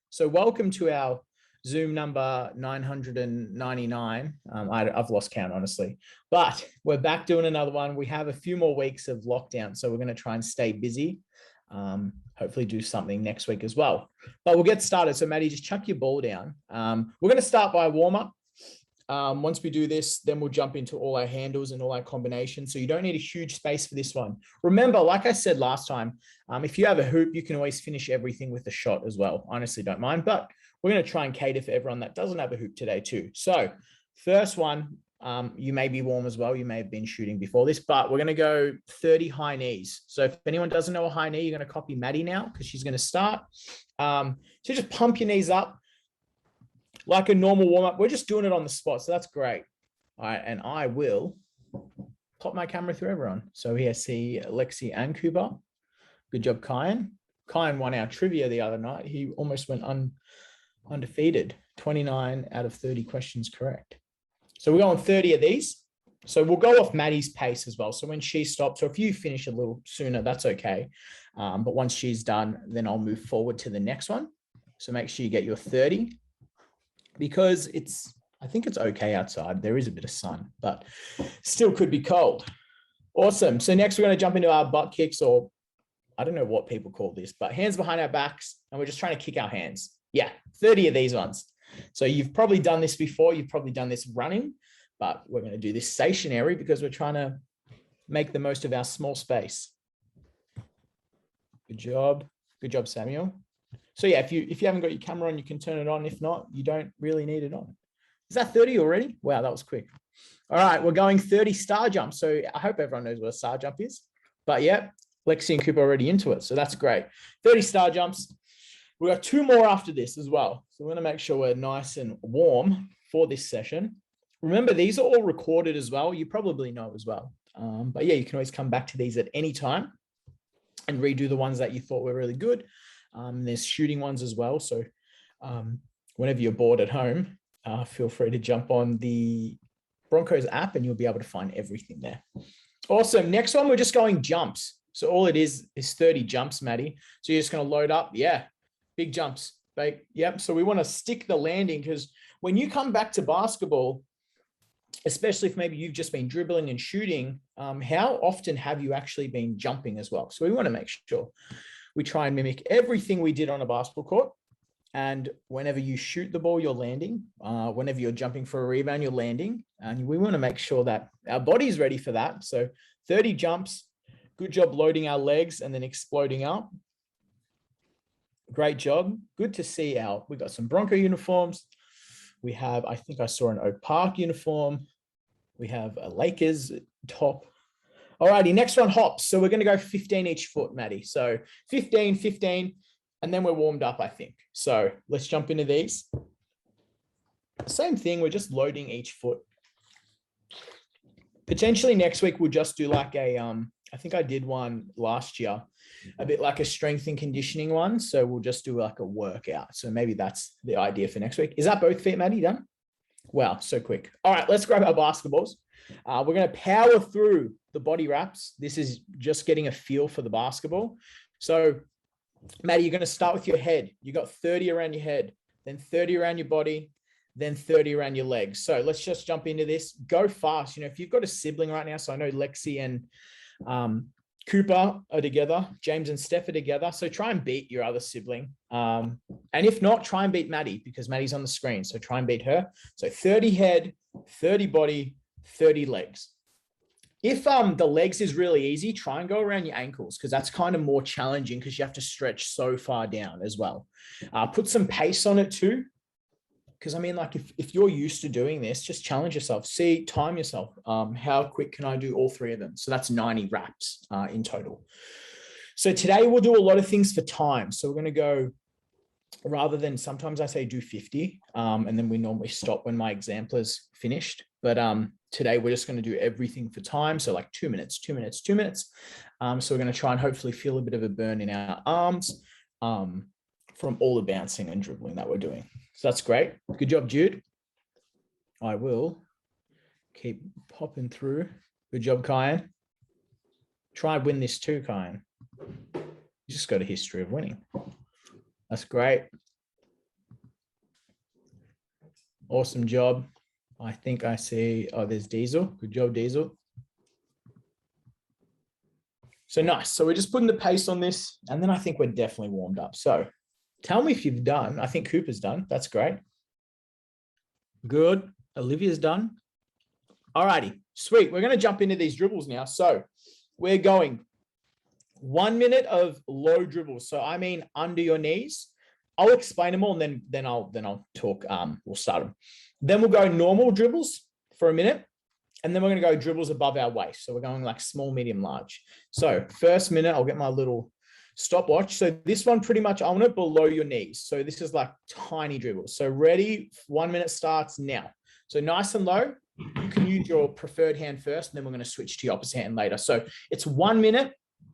So welcome to our Zoom number 999. I've lost count, honestly, but we're back doing another one. We have a few more weeks of lockdown, so we're going to try and stay busy. Hopefully do something next week as well. But we'll get started. So Maddie, just chuck your ball down. We're going to start by a warm-up. Once we do this, then we'll jump into all our handles and all our combinations. So you don't need a huge space for this one. Remember, like I said last time, if you have a hoop, you can always finish everything with a shot as well. Honestly, don't mind, but we're going to try and cater for everyone that doesn't have a hoop today too. So first one, you may be warm as well. You may have been shooting before this, but we're going to go 30 high knees. So if anyone doesn't know a high knee, you're going to copy Maddie now because she's going to start. So just pump your knees up like a normal warm-up. We're just doing it on the spot, so that's great. All right, and I will pop my camera through everyone. So here, see Lexi and Cooper. Good job, Kyan. Kyan won our trivia the other night. He almost went undefeated. 29 out of 30 questions correct. So we're going 30 of these. So we'll go off Maddie's pace as well. So when she stops, or if you finish a little sooner, that's okay. But once she's done, then I'll move forward to the next one. So make sure you get your 30. Because I think it's okay outside. There is a bit of sun, but still could be cold. Awesome. So next we're going to jump into our butt kicks, or I don't know what people call this, but hands behind our backs. And we're just trying to kick our hands. Yeah, 30 of these ones. So you've probably done this before. You've probably done this running, but we're going to do this stationary because we're trying to make the most of our small space. Good job. Good job, Samuel. So yeah, if you haven't got your camera on, you can turn it on. If not, you don't really need it on. Is that 30 already? Wow, that was quick. All right, we're going 30 star jumps. So I hope everyone knows what a star jump is. But yeah, Lexi and Cooper are already into it. So that's great. 30 star jumps. We've got 2 more after this as well. So we're going to make sure we're nice and warm for this session. Remember, these are all recorded as well. You probably know as well. But yeah, you can always come back to these at any time and redo the ones that you thought were really good. There's shooting ones as well. So whenever you're bored at home, feel free to jump on the Broncos app and you'll be able to find everything there. Awesome. Next one, we're just going jumps. So all it is 30 jumps, Maddie. So you're just going to load up. Yeah, big jumps. Yep. So we want to stick the landing because when you come back to basketball, especially if maybe you've just been dribbling and shooting, how often have you actually been jumping as well? So we want to make sure we try and mimic everything we did on a basketball court. And whenever you shoot the ball, you're landing. Whenever you're jumping for a rebound, you're landing. And we want to make sure that our body's ready for that. So 30 jumps, good job loading our legs and then exploding up. Great job. Good to see we got some Bronco uniforms. We have, I think I saw an Oak Park uniform. We have a Lakers top. All righty, next one, hops. So we're going to go 15 each foot, Maddie. So 15, and then we're warmed up, I think. So let's jump into these. Same thing, we're just loading each foot. Potentially next week, we'll just do like I think I did one last year, a bit like a strength and conditioning one. So we'll just do like a workout. So maybe that's the idea for next week. Is that both feet, Maddie, done? Wow, so quick. All right, let's grab our basketballs. We're going to power through the body wraps. This is just getting a feel for the basketball. So, Maddie, you're going to start with your head. You got 30 around your head, then 30 around your body, then 30 around your legs. So let's just jump into this. Go fast. You know, if you've got a sibling right now, so I know Lexi and Cooper are together, James and Steph are together. So try and beat your other sibling. And if not, try and beat Maddie because Maddie's on the screen. So try and beat her. So 30 head, 30 body, 30 legs. If the legs is really easy, try and go around your ankles because that's kind of more challenging because you have to stretch so far down as well. Put some pace on it too. Because I mean, like if you're used to doing this, just challenge yourself. See, time yourself. How quick can I do all 3 of them? So that's 90 reps in total. So today we'll do a lot of things for time. So we're going to go, rather than sometimes I say do 50, and then we normally stop when my exemplar's finished. But today we're just going to do everything for time. So like 2 minutes, 2 minutes, 2 minutes. So we're going to try and hopefully feel a bit of a burn in our arms from all the bouncing and dribbling that we're doing. So that's great. Good job, Jude. I will keep popping through. Good job, Kyan. Try and win this too, Kyan. You just got a history of winning. That's great. Awesome job. I think I see, oh, there's Diesel. Good job, Diesel. So nice. So we're just putting the pace on this, and then I think we're definitely warmed up. So tell me if you've done. I think Cooper's done. That's great. Good. Olivia's done. All righty. Sweet. We're going to jump into these dribbles now. So we're going 1 minute of low dribbles. So I mean under your knees. I'll explain them all, and then I'll talk. We'll start them. Then we'll go normal dribbles for a minute, and then we're going to go dribbles above our waist. So we're going like small, medium, large. So first minute, I'll get my little stopwatch. So this one pretty much, I want it below your knees. So this is like tiny dribbles. So ready, 1 minute starts now. So nice and low. You can use your preferred hand first, and then we're going to switch to your opposite hand later. So it's 1 minute.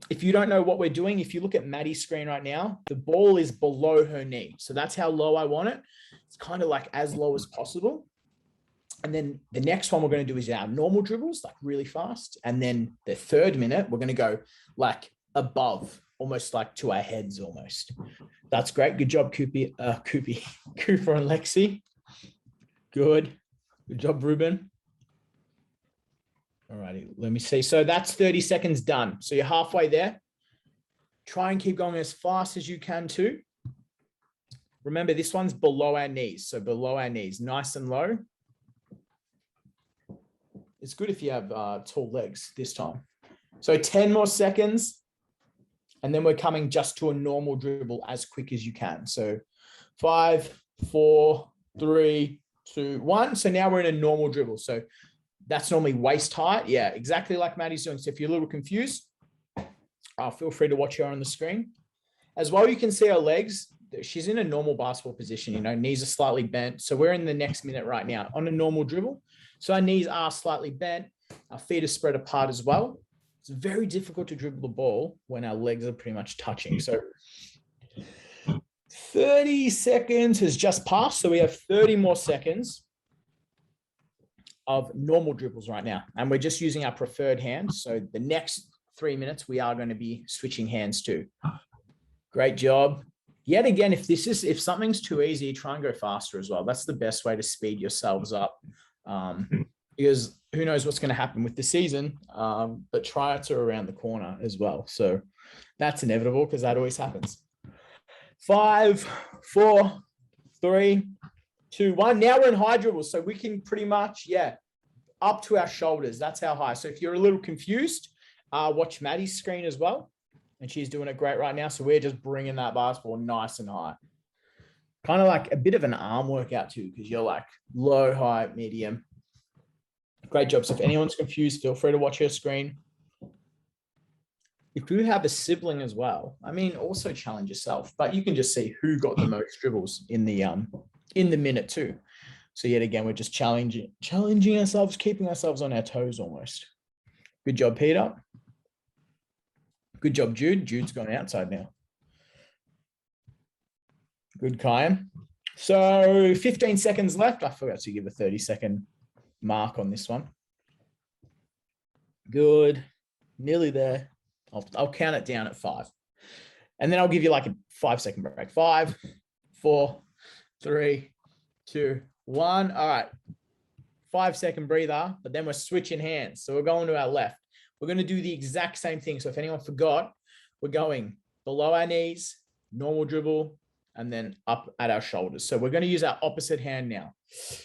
If you don't know what we're doing, if you look at Maddie's screen right now, the ball is below her knee. So that's how low I want it. It's kind of like as low as possible. And then the next one we're going to do is our normal dribbles, like really fast. And then the third minute, we're going to go like above, almost like to our heads almost. That's great. Good job, Cooper and Lexi. Good. Good job, Ruben. All righty, let me see. So that's 30 seconds done. So you're halfway there. Try and keep going as fast as you can too. Remember, this one's below our knees. So below our knees, nice and low. It's good if you have tall legs this time. So 10 more seconds. And then we're coming just to a normal dribble as quick as you can. So 5, 4, 3, 2, 1. So now we're in a normal dribble. So that's normally waist height. Yeah, exactly like Maddie's doing. So if you're a little confused, feel free to watch her on the screen. As well, you can see her legs. She's in a normal basketball position, knees are slightly bent. So we're in the next minute right now on a normal dribble. So our knees are slightly bent. Our feet are spread apart as well. It's very difficult to dribble the ball when our legs are pretty much touching. So 30 seconds has just passed. So we have 30 more seconds of normal dribbles right now. And we're just using our preferred hand. So the next 3 minutes, we are going to be switching hands too. Great job. Yet again, if something's too easy, try and go faster as well. That's the best way to speed yourselves up. Because who knows what's going to happen with the season, but tryouts are around the corner as well. So that's inevitable because that always happens. 5, 4, 3, 2, 1. Now we're in high dribbles. So we can pretty much, up to our shoulders. That's how high. So if you're a little confused, watch Maddie's screen as well. And she's doing it great right now. So we're just bringing that basketball nice and high. Kind of like a bit of an arm workout too, because you're like low, high, medium. Great job. So if anyone's confused, feel free to watch her screen. If you have a sibling as well, also challenge yourself, but you can just see who got the most dribbles in the minute too. So yet again, we're just challenging ourselves, keeping ourselves on our toes almost. Good job, Peter. Good job, Jude. Jude's gone outside now. Good, Kyan. So 15 seconds left. I forgot to give a 30-second mark on this one. Good. Nearly there. I'll count it down at 5. And then I'll give you like a 5-second break. 5, 4, 3, 2, 1. All right. 5-second breather, but then we're switching hands. So we're going to our left. We're going to do the exact same thing. So if anyone forgot, we're going below our knees, normal dribble, and then up at our shoulders. So we're going to use our opposite hand now.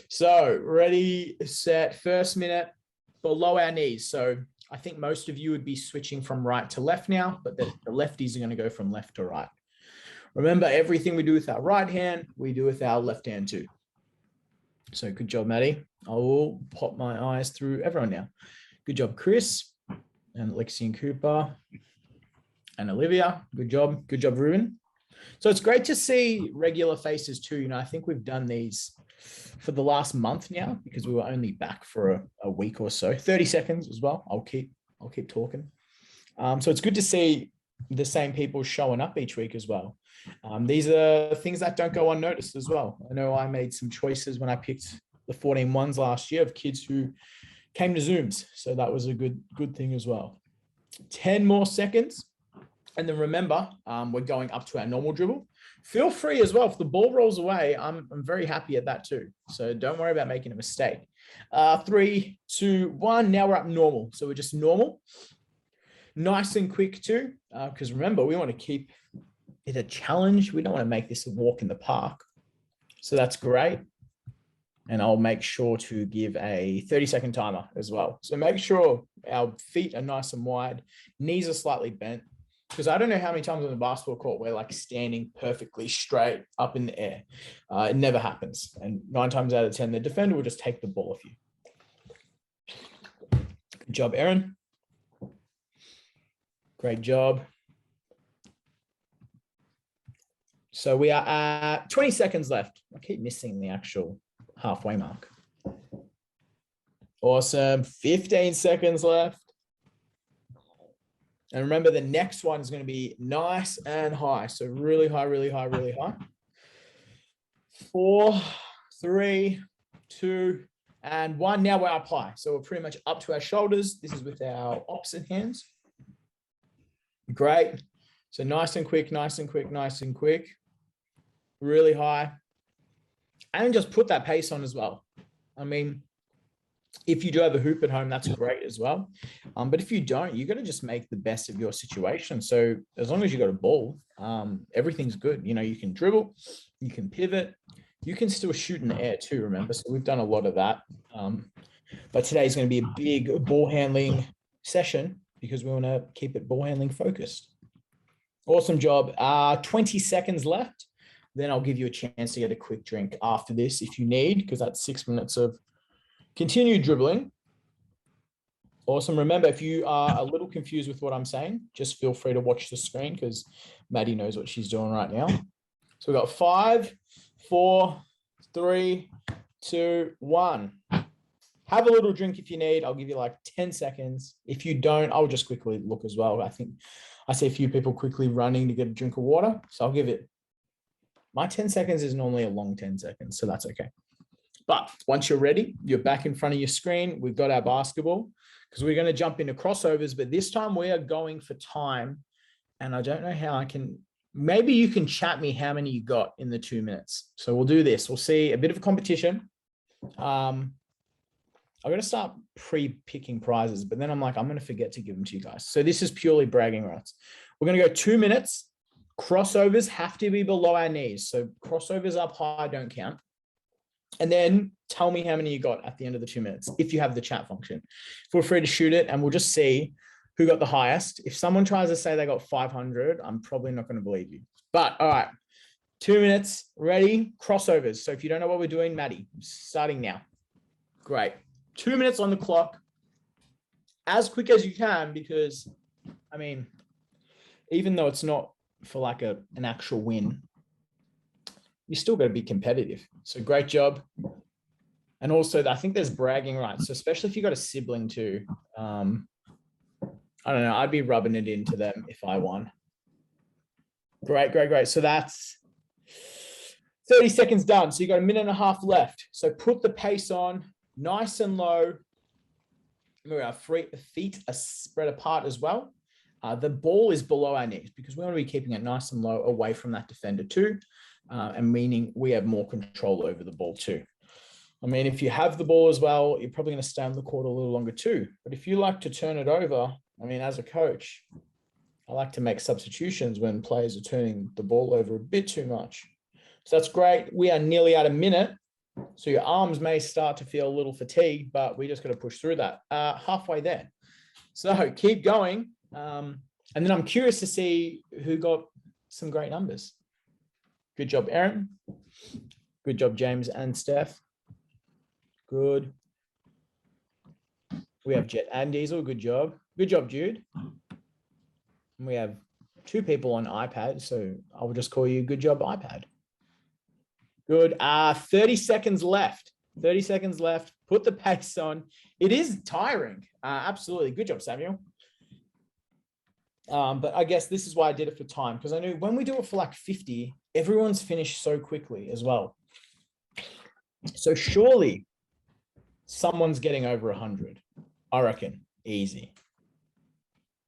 So ready, set, first minute, below our knees. So I think most of you would be switching from right to left now, but the lefties are going to go from left to right. Remember, everything we do with our right hand, we do with our left hand too. So good job, Maddie. I will pop my eyes through everyone now. Good job, Chris and Lexi and Cooper and Olivia. Good job. Good job, Ruben. So it's great to see regular faces too. I think we've done these for the last month now because we were only back for a week or so. 30 seconds as well. I'll keep talking. So it's good to see the same people showing up each week as well. These are things that don't go unnoticed as well. I know I made some choices when I picked the 14-1s last year of kids who came to Zooms. So that was a good thing as well. 10 more seconds. And then remember, we're going up to our normal dribble. Feel free as well. If the ball rolls away, I'm very happy at that too. So don't worry about making a mistake. 3, 2, 1. Now we're up normal. So we're just normal. Nice and quick too. Because remember, we want to keep it a challenge. We don't want to make this a walk in the park. So that's great. And I'll make sure to give a 30-second timer as well. So make sure our feet are nice and wide. Knees are slightly bent. Because I don't know how many times on the basketball court we're like standing perfectly straight up in the air. It never happens. And 9 times out of 10, the defender will just take the ball off you. Good job, Aaron. Great job. So we are at 20 seconds left. I keep missing the actual halfway mark. Awesome. 15 seconds left. And remember, the next one is going to be nice and high. So really high, really high, really high. 4, 3, 2, and 1. Now we're up high. So we're pretty much up to our shoulders. This is with our opposite hands. Great. So nice and quick, nice and quick, nice and quick. Really high. And just put that pace on as well. I mean, if you do have a hoop at home, that's great as well. But if you don't, you got to just make the best of your situation. So as long as you got a ball, everything's good. You know, you can dribble, you can pivot, you can still shoot in the air too, remember? So we've done a lot of that. But today's going to be a big ball handling session because we want to keep it ball handling focused. Awesome job. 20 seconds left. Then I'll give you a chance to get a quick drink after this if you need, because that's 6 minutes of continued dribbling. Awesome. Remember, if you are a little confused with what I'm saying, just feel free to watch the screen because Maddie knows what she's doing right now. So we've got 5, 4, 3, 2, 1. Have a little drink if you need. I'll give you like 10 seconds. If you don't, I'll just quickly look as well. I think I see a few people quickly running to get a drink of water. So I'll give it. My 10 seconds is normally a long 10 seconds, so that's okay. But once you're ready, you're back in front of your screen. We've got our basketball because we're going to jump into crossovers, but this time we are going for time. And I don't know how I can, maybe you can chat me how many you got in the 2 minutes. So we'll do this. We'll see a bit of a competition. I'm going to start pre-picking prizes, but then I'm like, I'm going to forget to give them to you guys. So this is purely bragging rights. We're going to go 2 minutes. Crossovers have to be below our knees. So crossovers up high don't count. And then tell me how many you got at the end of the 2 minutes, if you have the chat function. Feel free to shoot it and we'll just see who got the highest. If someone tries to say they got 500, I'm probably not going to believe you. But all right, 2 minutes, ready, crossovers. So if you don't know what we're doing, Maddie, starting now. Great. 2 minutes on the clock, as quick as you can, because, I mean, even though it's not for like an actual win, you still got to be competitive. So great job. And also I think there's bragging rights. So especially if you got a sibling too, I don't know, I'd be rubbing it into them if I won. Great, great, great. So that's 30 seconds done. So you got a minute and a half left. So put the pace on nice and low. Remember our feet are spread apart as well. The ball is below our knees because we want to be keeping it nice and low away from that defender too. And meaning we have more control over the ball too. I mean, if you have the ball as well, you're probably going to stay on the court a little longer too. But if you like to turn it over, I mean, as a coach, I like to make substitutions when players are turning the ball over a bit too much. So that's great. We are nearly at a minute. So your arms may start to feel a little fatigued, but we just got to push through that. Halfway there. So keep going. And then I'm curious to see who got some great numbers. Good job, Aaron. Good job, James and Steph. Good. We have Jet and Diesel. Good job. Good job, Jude. And we have 2 people on iPad, so I will just call you good job, iPad. Good. 30 seconds left. 30 seconds left. Put the pace on. It is tiring. Absolutely. Good job, Samuel. But I guess this is why I did it for time, because I knew when we do it for like 50, everyone's finished so quickly as well. So surely someone's getting over 100. I reckon. Easy.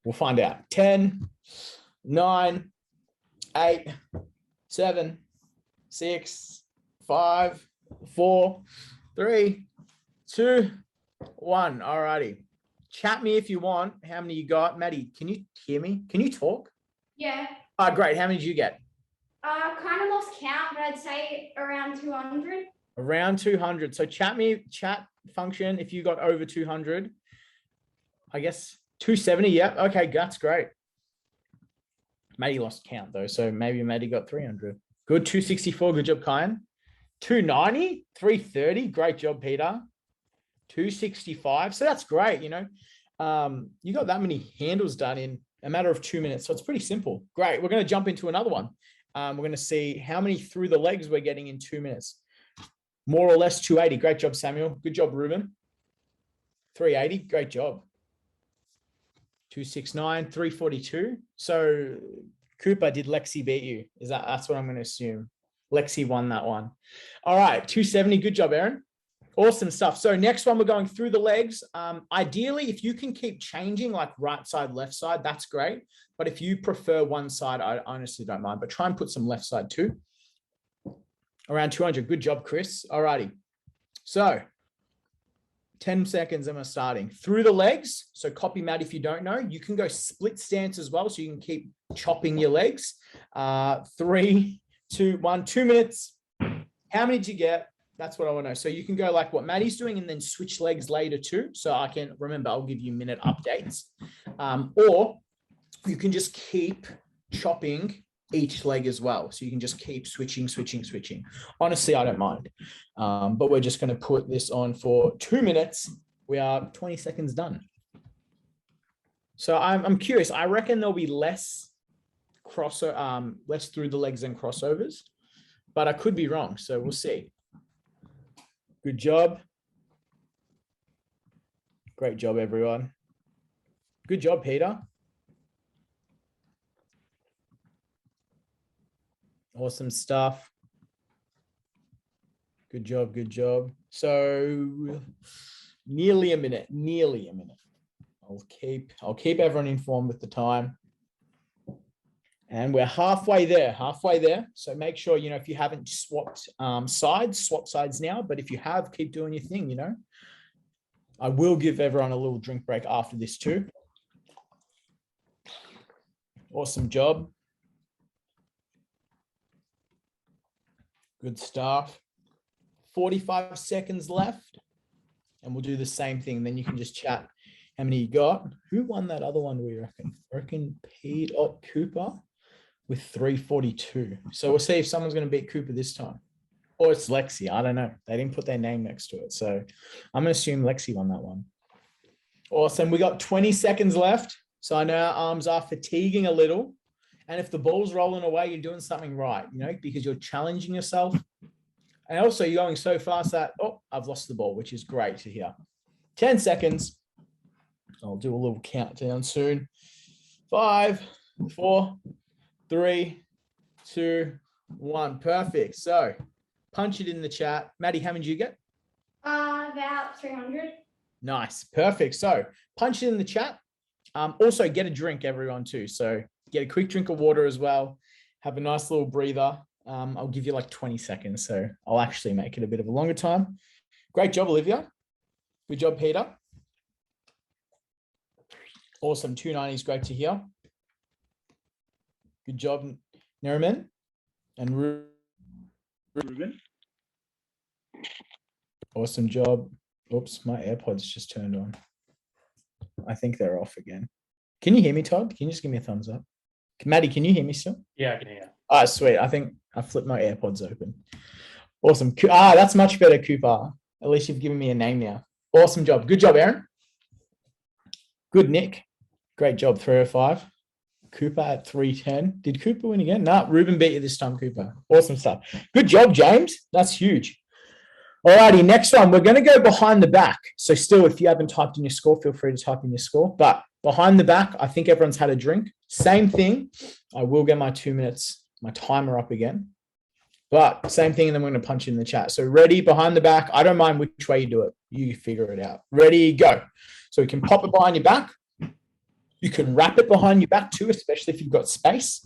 We'll find out. 10, 9, 8, 7, 6, 5, 4, 3, 2, 1. All righty. Chat me if you want. How many you got? Maddie, can you hear me? Can you talk? Yeah. Oh, great. How many did you get? Kind of lost count, but I'd say around 200. Around 200. So chat function if you got over 200. I guess 270. Yeah. Okay, that's great. Maddie lost count though, so maybe Maddie got 300. Good. 264. Good job, Kyan. 290, 330. Great job, Peter. 265. So that's great. You got that many handles done in a matter of 2 minutes. So it's pretty simple. Great. We're going to jump into another one. We're going to see how many through the legs we're getting in 2 minutes. More or less 280. Great job, Samuel. Good job, Ruben. 380. Great job. 269, 342. So Cooper, did Lexi beat you? That's what I'm going to assume. Lexi won that one. All right. 270. Good job, Aaron. Awesome stuff. So next one, we're going through the legs. Ideally, if you can keep changing like right side, left side, that's great. But if you prefer one side, I honestly don't mind, but try and put some left side too. Around 200. Good job, Chris. All righty. So 10 seconds and we're starting. Through the legs. So copy Matt if you don't know. You can go split stance as well. So you can keep chopping your legs. 3, 2, 1, 2 minutes. How many did you get? That's what I want to know. So you can go like what Maddie's doing and then switch legs later too. So I can remember, I'll give you minute updates. Or you can just keep chopping each leg as well. So you can just keep switching. Honestly, I don't mind. But we're just going to put this on for 2 minutes. We are 20 seconds done. So I'm curious. I reckon there'll be less through the legs and crossovers, but I could be wrong. So we'll see. Good job. Great job, everyone. Good job, Peter. Awesome stuff. Good job. So nearly a minute. I'll keep everyone informed with the time. And we're halfway there. So make sure, if you haven't swapped sides, swap sides now. But if you have, keep doing your thing, I will give everyone a little drink break after this too. Awesome job. Good stuff. 45 seconds left. And we'll do the same thing. Then you can just chat how many you got. Who won that other one, do we reckon? I reckon Pete or Cooper with 342. So we'll see if someone's going to beat Cooper this time. Or it's Lexi. I don't know. They didn't put their name next to it. So I'm going to assume Lexi won that one. Awesome. We got 20 seconds left. So I know our arms are fatiguing a little. And if the ball's rolling away, you're doing something right, because you're challenging yourself. And also you're going so fast that, I've lost the ball, which is great to hear. 10 seconds. I'll do a little countdown soon. 5, 4, 3, 2, 1. Perfect. So punch it in the chat. Maddie, how many did you get? About 300. Nice. Perfect. So punch it in the chat. Also get a drink, everyone, too. So get a quick drink of water as well. Have a nice little breather. I'll give you like 20 seconds. So I'll actually make it a bit of a longer time. Great job, Olivia. Good job, Peter. Awesome. 290 is great to hear. Good job, Neriman and Ruben. Awesome job. Oops, my AirPods just turned on. I think they're off again. Can you hear me, Todd? Can you just give me a thumbs up? Maddie, can you hear me still? Yeah, I can hear. Ah, sweet. I think I flipped my AirPods open. Awesome. That's much better, Cooper. At least you've given me a name now. Awesome job. Good job, Aaron. Good, Nick. Great job, 305. Cooper at 310. Did Cooper win again? No, Ruben beat you this time, Cooper. Awesome stuff. Good job, James. That's huge. All righty, next one. We're going to go behind the back. So still, if you haven't typed in your score, feel free to type in your score. But behind the back, I think everyone's had a drink. Same thing. I will get my 2 minutes, my timer up again. But same thing, and then we're going to punch it in the chat. So ready, behind the back. I don't mind which way you do it. You figure it out. Ready, go. So we can pop it behind your back. You can wrap it behind your back too, especially if you've got space.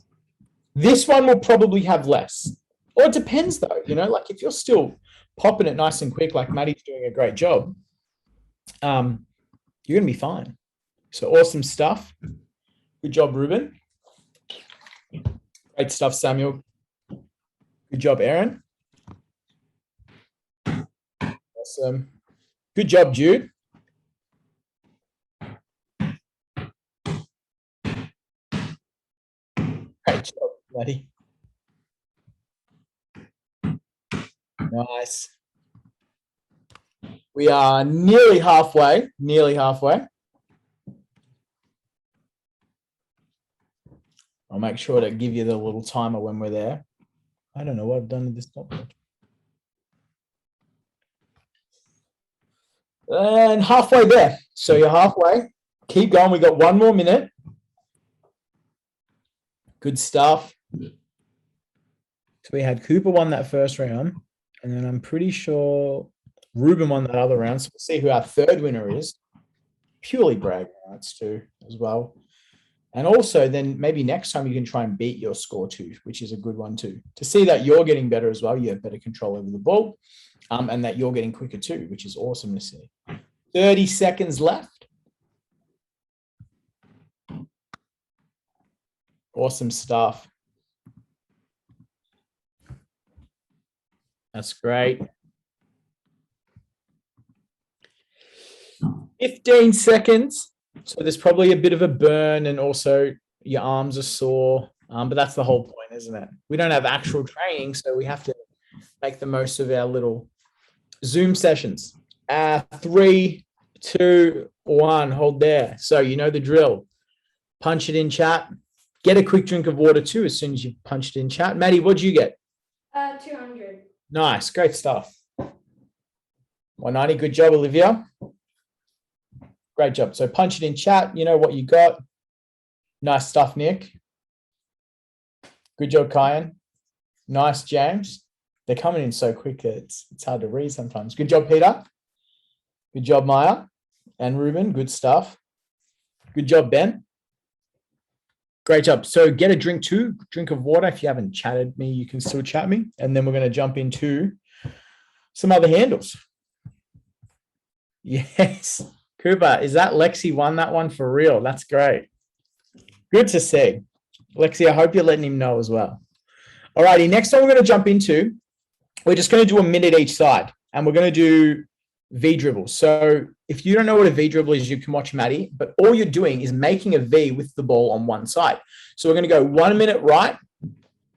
This one will probably have less. Or it depends though, like if you're still popping it nice and quick, like Maddie's doing a great job, you're going to be fine. So awesome stuff. Good job, Ruben. Great stuff, Samuel. Good job, Aaron. Awesome. Good job, Jude. Great job, Maddie. Nice. We are nearly halfway. I'll make sure to give you the little timer when we're there. I don't know what I've done with this topic. And halfway there. So you're halfway. Keep going. We got 1 more minute. Good stuff. So we had Cooper won that first round. And then I'm pretty sure Ruben won that other round. So we'll see who our third winner is. Purely bragging rights too as well. And also then maybe next time you can try and beat your score too, which is a good one too. To see that you're getting better as well. You have better control over the ball and that you're getting quicker too, which is awesome to see. 30 seconds left. Awesome stuff. That's great. 15 seconds. So there's probably a bit of a burn and also your arms are sore. But that's the whole point, isn't it? We don't have actual training, so we have to make the most of our little Zoom sessions. 3, 2, 1, hold there. So you know the drill. Punch it in chat. Get a quick drink of water too as soon as you've punched it in chat. Maddie, what'd you get? 200. Nice, great stuff. 190, good job, Olivia. Great job. So punch it in chat. You know what you got. Nice stuff, Nick. Good job, Kyan. Nice, James. They're coming in so quick, it's hard to read sometimes. Good job, Peter. Good job, Maya. And Ruben, good stuff. Good job, Ben. Great job. So get a drink too. Drink of water. If you haven't chatted me, you can still chat me. And then we're going to jump into some other handles. Yes. Cooper, is that Lexi won that one for real? That's great. Good to see. Lexi, I hope you're letting him know as well. All righty, next one we're going to jump into, we're just going to do a minute each side, and we're going to do V dribbles. So if you don't know what a V dribble is, you can watch Maddie, but all you're doing is making a V with the ball on one side. So we're going to go 1 minute right.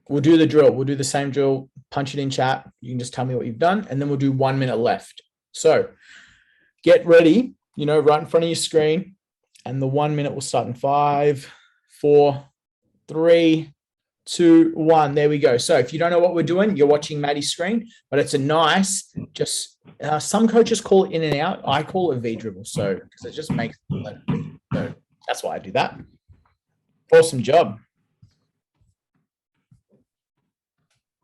We'll do the drill. We'll do the same drill, punch it in chat. You can just tell me what you've done, and then we'll do 1 minute left. So get ready, right in front of your screen, and the 1 minute will start in 5, 4, 3, 2, 1. There we go. So if you don't know what we're doing, you're watching Maddie's screen, but it's a nice, some coaches call it in and out. I call it V dribble. So, because it just makes it. So that's why I do that. Awesome job.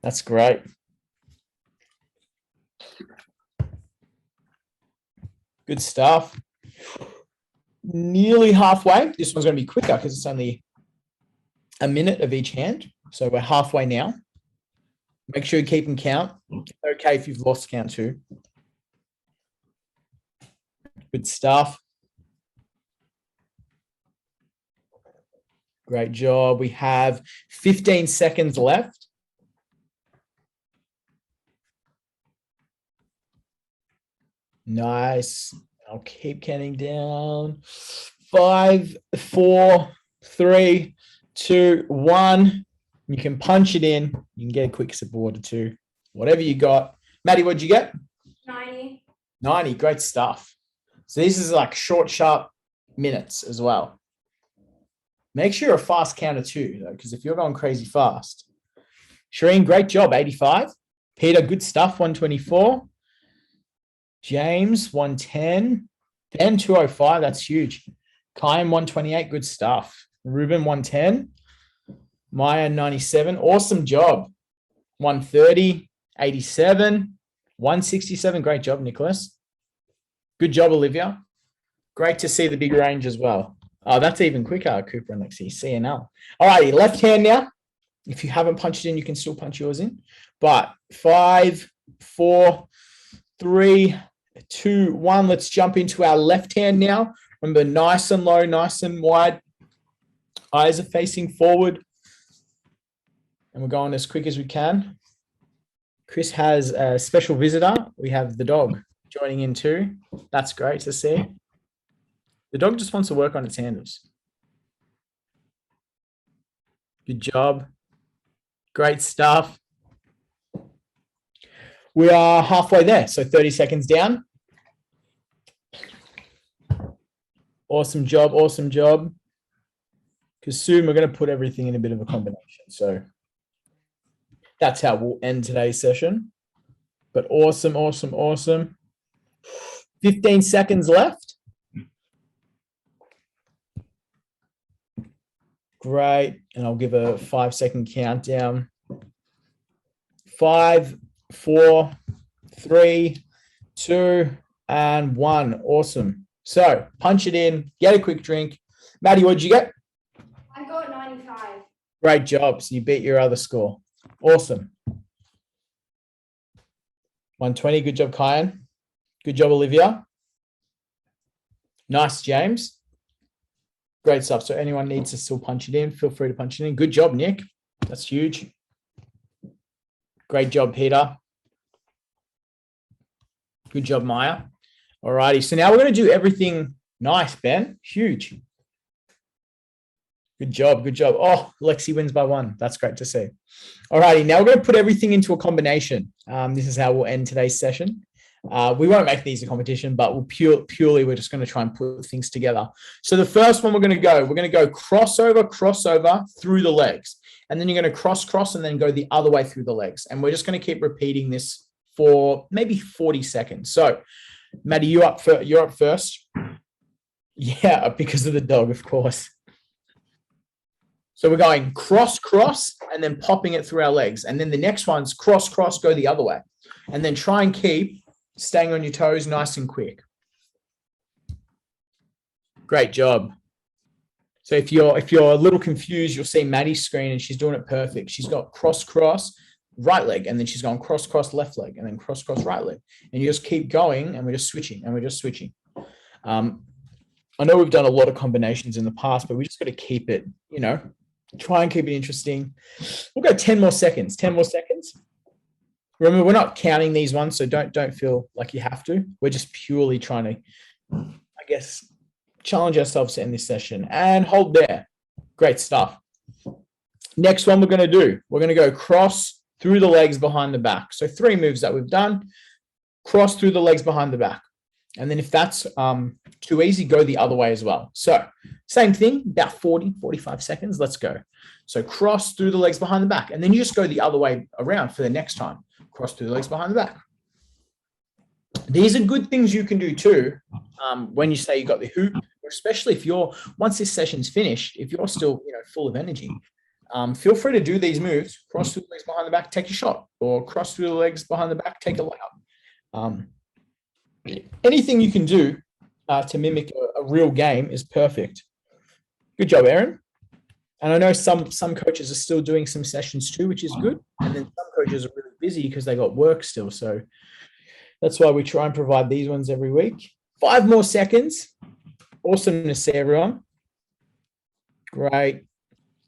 That's great. Good stuff. Nearly halfway. This one's going to be quicker because it's only a minute of each hand. So we're halfway now. Make sure you keep them count. It's okay if you've lost count too. Good stuff. Great job. We have 15 seconds left. Nice. I'll keep counting down. 5, 4, 3, 2, 1. You can punch it in. You can get a quick sip of water too. Whatever you got. Maddie, what'd you get? 90. 90. Great stuff. So this is like short, sharp minutes as well. Make sure you're a fast counter too, though, because if you're going crazy fast. Shireen, great job. 85. Peter, good stuff. 124. James, 110. Ben, 205. That's huge. Kyan, 128. Good stuff. Ruben, 110. Maya, 97. Awesome job. 130. 87. 167. Great job, Nicholas. Good job, Olivia. Great to see the big range as well. Oh, that's even quicker, Cooper and Lexi. CNL. All righty, left hand now. If you haven't punched it in, you can still punch yours in. But 5, 4, 3, 2, 1. Let's jump into our left hand now. Remember, nice and low, nice and wide. Eyes are facing forward. And we're going as quick as we can. Chris has a special visitor. We have the dog joining in too. That's great to see. The dog just wants to work on its handles. Good job. Great stuff. We are halfway there, so 30 seconds down. Awesome job, awesome job. Because soon we're going to put everything in a bit of a combination. So that's how we'll end today's session. But awesome, awesome, awesome. 15 seconds left. Great. And I'll give a 5-second countdown. 5, 4, 3, 2, and 1. Awesome. So punch it in, get a quick drink. Maddie, what did you get? I got 95. Great job. So you beat your other score. Awesome. 120. Good job, Kyan. Good job, Olivia. Nice, James. Great stuff. So anyone needs to still punch it in, feel free to punch it in. Good job, Nick. That's huge. Great job, Peter. Good job, Maya. All righty. So now we're going to do everything nice, Ben. Huge. Good job. Good job. Oh, Lexi wins by 1. That's great to see. All righty. Now we're going to put everything into a combination. This is how we'll end today's session. We won't make these a competition, but we're we're just going to try and put things together. So the first one we're going to go crossover through the legs. And then you're going to cross, and then go the other way through the legs. And we're just going to keep repeating this for maybe 40 seconds. So Maddie, you're up first. Yeah, because of the dog, of course. So we're going cross, and then popping it through our legs. And then the next one's cross, go the other way. And then try and keep staying on your toes nice and quick. Great job. So if you're a little confused, you'll see Maddie's screen and she's doing it perfect. She's got cross, right leg, and then she's going cross, left leg, and then cross, right leg. And you just keep going, and we're just switching. I know we've done a lot of combinations in the past, but we just got to keep it, try and keep it interesting. We'll go 10 more seconds. 10 more seconds. Remember, we're not counting these ones, so don't feel like you have to. We're just purely trying to, I guess, challenge ourselves to end this session. And hold there. Great stuff. Next one we're going to go cross through the legs behind the back. So 3 moves that we've done. Cross through the legs behind the back. And then if that's too easy, go the other way as well. So same thing, about 40, 45 seconds. Let's go. So cross through the legs behind the back. And then you just go the other way around for the next time. Cross through the legs behind the back. These are good things you can do too when you say you got the hoop, especially if once this session's finished, if you're still full of energy. Feel free to do these moves. Cross through the legs behind the back, take a shot. Or cross through the legs behind the back, take a layup. Anything you can do to mimic a real game is perfect. Good job, Aaron. And I know some coaches are still doing some sessions too, which is good. And then some coaches are really busy because they got work still. So that's why we try and provide these ones every week. 5 more seconds. Awesome to see everyone. Great.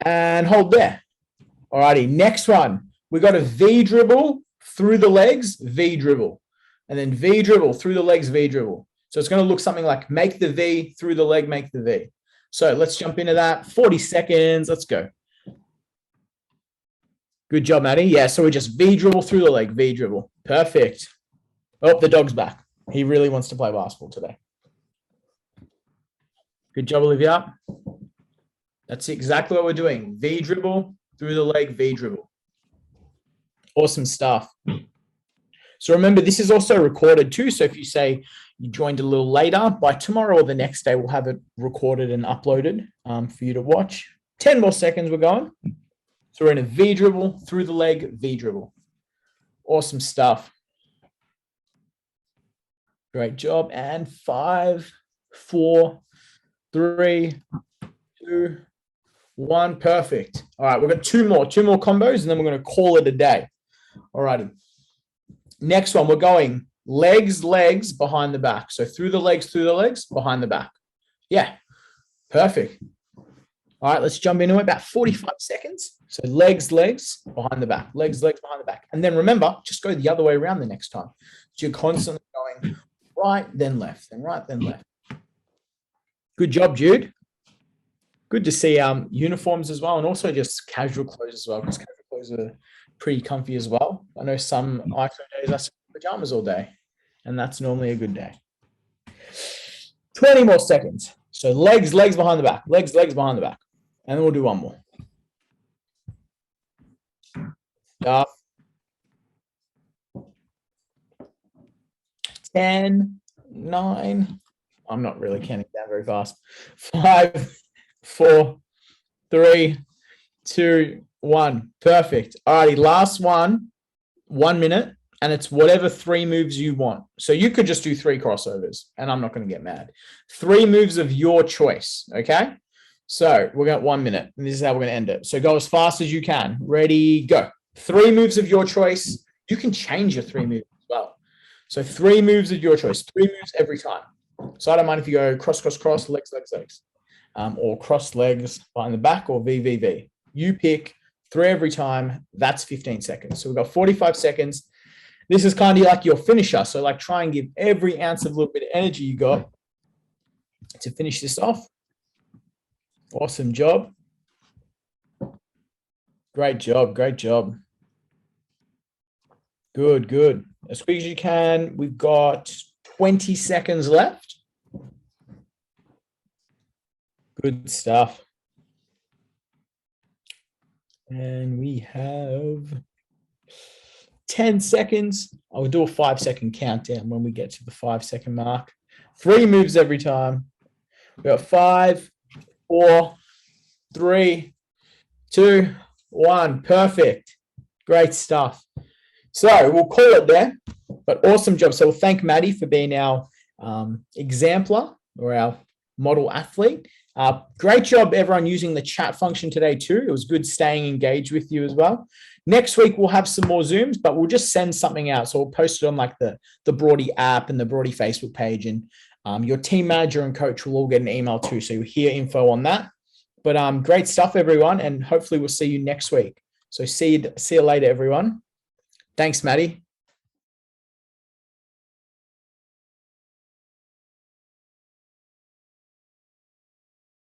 And hold there. All righty. Next one. We got a V dribble through the legs, V dribble. And then V dribble through the legs, V dribble. So it's going to look something like make the V through the leg, make the V. So let's jump into that. 40 seconds. Let's go. Good job, Maddie. Yeah, so we just V dribble through the leg, V dribble. Perfect. Oh, the dog's back. He really wants to play basketball today. Good job, Olivia. That's exactly what we're doing. V dribble through the leg, V dribble. Awesome stuff. So remember, this is also recorded too. So if you say you joined a little later, by tomorrow or the next day, we'll have it recorded and uploaded for you to watch. 10 more seconds we're going. So we're in a V dribble, through the leg, V dribble. Awesome stuff. Great job. And 5, 4, 3, 2, 1. Perfect. All right, we've got two more combos, and then we're going to call it a day. All righty. Next one, we're going legs, behind the back. So through the legs, behind the back. Yeah, perfect. All right, let's jump into it. About 45 seconds. So legs, behind the back. Legs, behind the back. And then remember, just go the other way around the next time. So you're constantly going right, then left, then right, then left. Good job, Jude. Good to see uniforms as well, and also just casual clothes as well, because casual clothes are pretty comfy as well. I know some iPhone days I sit in pajamas all day, and that's normally a good day. 20 more seconds. So legs behind the back. Legs behind the back. And then we'll do one more. 10, 9. I'm not really counting down very fast. 5, 4, 3, 2, 1. Perfect. All righty, last one. 1 minute, and it's whatever 3 moves you want. So you could just do 3 crossovers, and I'm not going to get mad. 3 moves of your choice, okay? So we're going 1 minute, and this is how we're going to end it. So go as fast as you can. Ready, go. 3 moves of your choice. You can change your 3 moves as well. So 3 moves of your choice. 3 moves every time. So I don't mind if you go cross, legs, or cross legs behind the back, or VVV. You pick 3 every time. That's 15 seconds. So we've got 45 seconds. This is kind of like your finisher. So like try and give every ounce of little bit of energy you got to finish this off. Awesome job. Great job. Good. As quick as you can. We've got 20 seconds left. Good stuff. And we have 10 seconds. I'll do a 5-second countdown when we get to the 5-second mark. 3 moves every time. We've got 5, 4, 3, 2, 1. Perfect. Great stuff. So we'll call it there, but awesome job. So we'll thank Maddie for being our exemplar, or our model athlete. Great job, everyone, using the chat function today too. It was good staying engaged with you as well. Next week, we'll have some more Zooms, but we'll just send something out. So we'll post it on like the Broady app and the Broady Facebook page, and your team manager and coach will all get an email too. So you'll hear info on that. But great stuff, everyone, and hopefully we'll see you next week. So see you later, everyone. Thanks, Maddie.